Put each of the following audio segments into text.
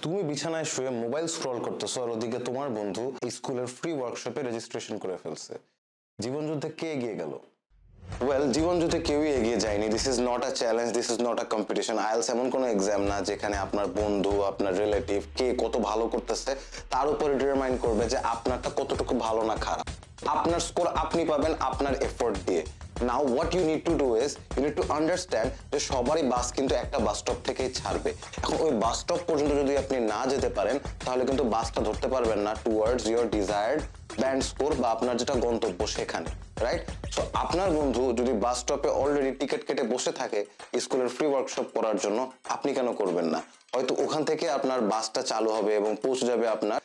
তুমি বিছানায় শুয়ে মোবাইল স্ক্রল করতেছো আর ওদিকে তোমার বন্ধু স্কুলের ফ্রি ওয়ার্কশপে রেজিস্ট্রেশন করে ফেলছে। জীবনযুদ্ধে কে এগিয়ে গেল? ওয়েল, জীবনযুদ্ধে কেউই এগিয়ে যায়নি। This is not a challenge, this is not a competition. IELTS এমন কোনো এক্সাম না যেখানে আপনার বন্ধু, আপনার রিলেটিভ কে কত ভালো করতেছে তার উপরে ডিটারমাইন করবে যে আপনারটা কতটুকু ভালো না খারাপ। আপনার স্কোর আপনি পাবেন আপনার এফোর্ট দিয়ে। Now what you need to do is you need to understand যে সবারই বাস কিন্তু একটা বাস স্টপ থেকেই ছাড়বে। এখন ওই বাস স্টপ পর্যন্ত যদি আপনি না যেতে পারেন তাহলে কিন্তু বাসটা ধরতে পারবেন না towards your desired band score বা আপনার যেটা গন্তব্য সেখানে, রাইট? সো আপনার বন্ধু যদি বাস স্টপে অলরেডি টিকিট কেটে বসে থাকে স্কুলের ফ্রি ওয়ার্কশপ করার জন্য, আপনি কেন করবেন না? হয়তো ওখান থেকে আপনার বাসটা চালু হবে এবং পৌঁছে যাবে আপনার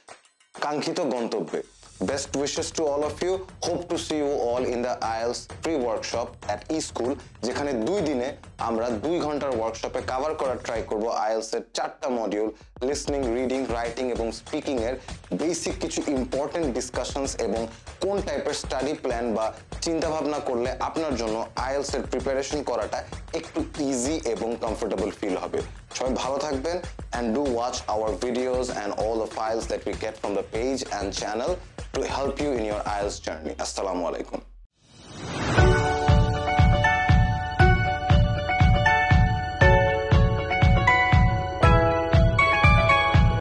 কাঙ্ক্ষিত গন্তব্যে। Best wishes to all of you. Hope to see you all in the IELTS free workshop at eSchool, যেখানে 2 দিনে আমরা 2 ঘন্টার ওয়ার্কশপে কভার করার ট্রাই করব IELTS এর 4টা মডিউল, লিসনিং, রিডিং, রাইটিং এবং স্পিকিং এর বেসিক কিছু ইম্পর্টেন্ট ডিসকাশনস এবং কোন টাইপের স্টাডি প্ল্যান বা চিন্তা ভাবনা করলে আপনার জন্য IELTS এর প্রিপারেশন করাটা একটু ইজি এবং কমফোর্টেবল ফিল হবে। সবাই ভালো থাকবেন and do watch our videos and all the files that we get from the page and channel to help you in your IELTS journey. Assalamu alaikum.